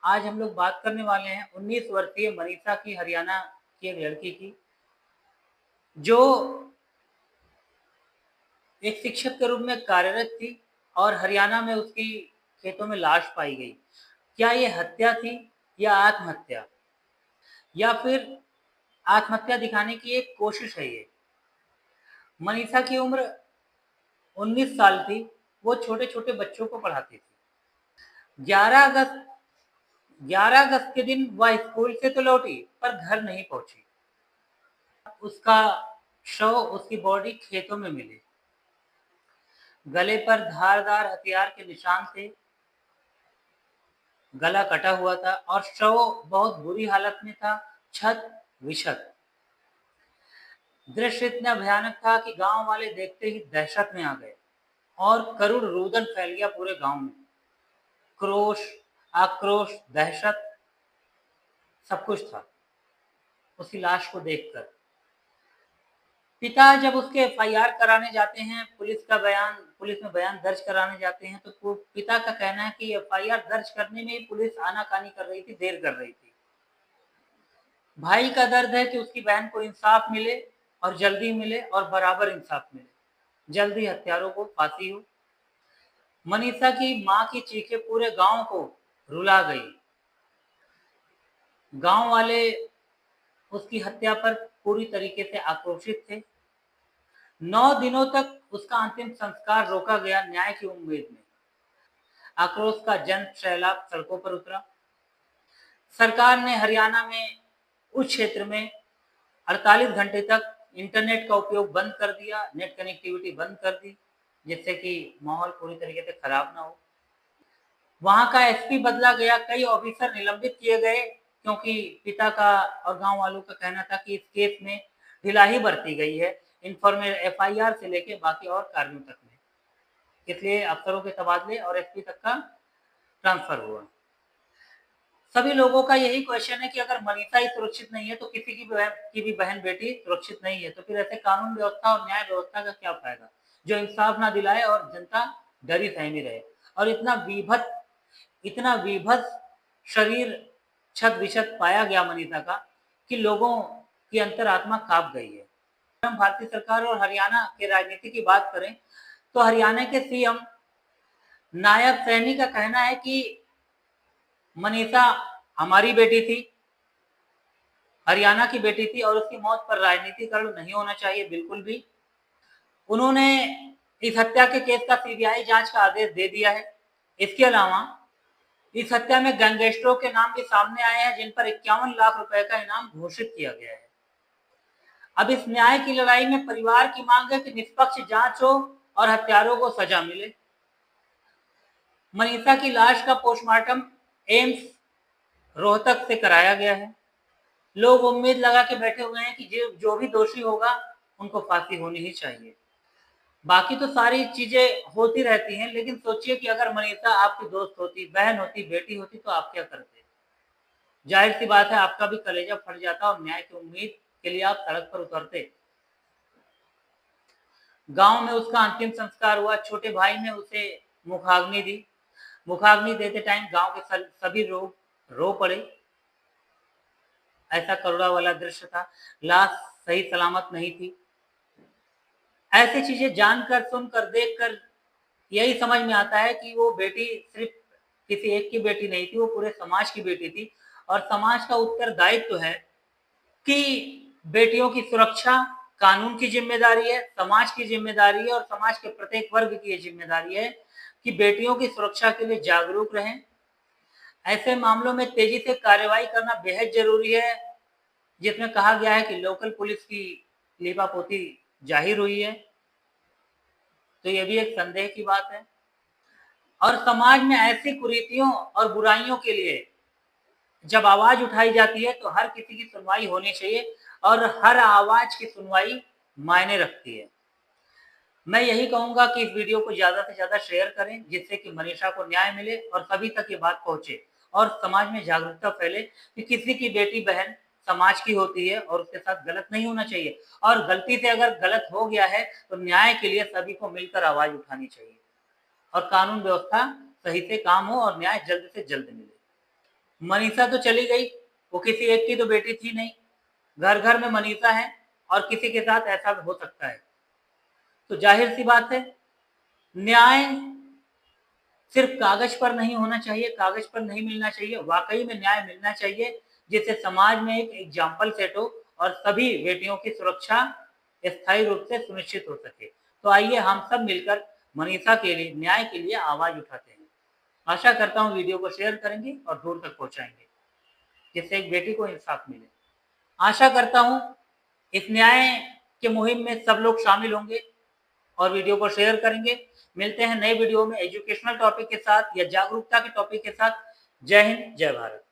आज हम लोग बात करने वाले हैं 19 वर्षीय मनीषा की, हरियाणा की एक लड़की की, जो एक शिक्षक के रूप में कार्यरत थी और हरियाणा में उसकी खेतों में लाश पाई गई। क्या ये हत्या थी या आत्महत्या, या फिर आत्महत्या दिखाने की एक कोशिश है ये? मनीषा की उम्र 19 साल थी। वो छोटे-छोटे बच्चों को पढ़ाती थी। 11 अगस्त 11 अगस्त के दिन वह स्कूल से तो लौटी, पर घर नहीं पहुंची। उसका शव, उसकी बॉडी खेतों में मिली। गले पर धारदार हथियार के निशान थे, गला कटा हुआ था और शव बहुत बुरी हालत में था, छत विक्षत। दृश्य इतना भयानक था कि गांव वाले देखते ही दहशत में आ गए और करुण रुदन फैल गया पूरे गांव में। क्रोश, आक्रोश, दहशत, सब कुछ था उसकी लाश को देखकर। पिता जब उसके एफआईआर कराने जाते हैं, पुलिस में बयान दर्ज कराने जाते हैं, तो पिता का कहना है कि एफआईआर दर्ज करने में पुलिस आनाकानी कर रही थी, देर कर रही थी। भाई का दर्द है कि उसकी बहन को इंसाफ मिले और जल्दी मिले और बराबर इंसाफ मिले, जल्दी हत्यारों को फांसी हो। मनीषा की मां की चीखें पूरे गांव को रुला गई। गांव वाले उसकी हत्या पर पूरी तरीके से आक्रोशित थे। 9 दिनों तक उसका अंतिम संस्कार रोका गया, न्याय की उम्मीद में। आक्रोश का जन सैलाब सड़कों पर उतरा। सरकार ने हरियाणा में उस क्षेत्र में 48 घंटे तक इंटरनेट का उपयोग बंद कर दिया, नेट कनेक्टिविटी बंद कर दी, जिससे कि माहौल पूरी तरीके से खराब ना हो। वहां का एसपी बदला गया, कई ऑफिसर निलंबित किए गए, क्योंकि पिता का और गांव वालों का कहना था कि इस केस में ढिलाई बरती गई है, एफआईआर से लेके बाकी और कार्यों तक में। इसलिए अफसरों के तबादले और एसपी तक का ट्रांसफर हुआ। सभी लोगों का यही क्वेश्चन है कि अगर मनीषा ही सुरक्षित नहीं है तो किसी की भी बहन बेटी सुरक्षित नहीं है, तो फिर ऐसे कानून व्यवस्था और न्याय व्यवस्था का क्या फायदा, जो इंसाफ ना दिलाए और जनता डरी सहमी रहे। और इतना विभत्स शरीर छत विक्षत पाया गया मनीषा का कि लोगों की अंतरात्मा कांप गई है। हम भारतीय सरकार और हरियाणा के राजनीति की बात करें तो हरियाणा के सीएम नायब सैनी का कहना है कि मनीषा हमारी बेटी थी, हरियाणा की बेटी थी और उसकी मौत पर राजनीतिकरण नहीं होना चाहिए बिल्कुल भी। उन्होंने इस हत्या के केस का सीबीआई जांच का आदेश दे दिया है। इसके अलावा इस हत्या में गैंगस्टरों के नाम भी सामने आए हैं, जिन पर 51 लाख रुपए का इनाम घोषित किया गया है। अब इस न्याय की लड़ाई में परिवार की मांग है कि निष्पक्ष जांच हो और हत्यारों को सजा मिले। मनीषा की लाश का पोस्टमार्टम एम्स रोहतक से कराया गया है। लोग उम्मीद लगा के बैठे हुए हैं कि जो भी दोषी होगा उनको फांसी होनी ही चाहिए। बाकी तो सारी चीजें होती रहती हैं, लेकिन सोचिए कि अगर मनीषा आपकी दोस्त होती, बहन होती, बेटी होती, तो आप क्या करते? जाहिर सी बात है आपका भी कलेजा फट जाता और न्याय की उम्मीद के लिए आप सड़क पर उतरते। गांव में उसका अंतिम संस्कार हुआ। छोटे भाई ने उसे मुखाग्नि दी। मुखाग्नि देते टाइम गांव के सभी लोग रो पड़े। ऐसा करुणा वाला दृश्य था। लाश सही सलामत नहीं थी। ऐसी चीजें जानकर, सुनकर, देखकर यही समझ में आता है कि वो बेटी सिर्फ किसी एक की बेटी नहीं थी, वो पूरे समाज की बेटी थी। और समाज का उत्तरदायित्व है कि बेटियों की सुरक्षा कानून की जिम्मेदारी है, समाज की जिम्मेदारी है और समाज के प्रत्येक वर्ग की ये जिम्मेदारी है कि बेटियों की सुरक्षा के लिए जागरूक रहें। ऐसे मामलों में तेजी से कार्रवाई करना बेहद जरूरी है, जिसमें कहा गया है कि लोकल पुलिस की लीपापोती जाहिर हुई है, तो ये भी एक संदेह की बात है। और समाज में ऐसी कुरीतियों और बुराइयों के लिए जब आवाज उठाई जाती है तो हर किसी की सुनवाई होनी चाहिए और हर आवाज की सुनवाई मायने रखती है। मैं यही कहूंगा कि इस वीडियो को ज्यादा से ज्यादा शेयर करें, जिससे कि मनीषा को न्याय मिले और सभी तक ये बात पहुंचे और समाज में जागरूकता फैले कि किसी की बेटी बहन समाज की होती है और उसके साथ गलत नहीं होना चाहिए। और गलती से अगर गलत हो गया है तो न्याय के लिए सभी को मिलकर आवाज उठानी चाहिए और कानून व्यवस्था सही से काम हो और न्याय जल्द से जल्द मिले। मनीषा तो चली गई, वो किसी एक की तो बेटी थी नहीं, घर घर में मनीषा है और किसी के साथ ऐसा हो सकता है। तो जाहिर सी बात है, न्याय सिर्फ कागज पर नहीं होना चाहिए, कागज पर नहीं मिलना चाहिए, वाकई में न्याय मिलना चाहिए, जिससे समाज में एक एग्जाम्पल सेट हो और सभी बेटियों की सुरक्षा स्थायी रूप से सुनिश्चित हो सके। तो आइए हम सब मिलकर मनीषा के लिए, न्याय के लिए आवाज उठाते हैं। आशा करता हूँ वीडियो को शेयर करेंगे और दूर तक पहुंचाएंगे, जिससे एक बेटी को इंसाफ मिले। आशा करता हूँ इस न्याय के मुहिम में सब लोग शामिल होंगे और वीडियो को शेयर करेंगे। मिलते हैं नए वीडियो में एजुकेशनल टॉपिक के साथ या जागरूकता के टॉपिक के साथ। जय हिंद, जय भारत।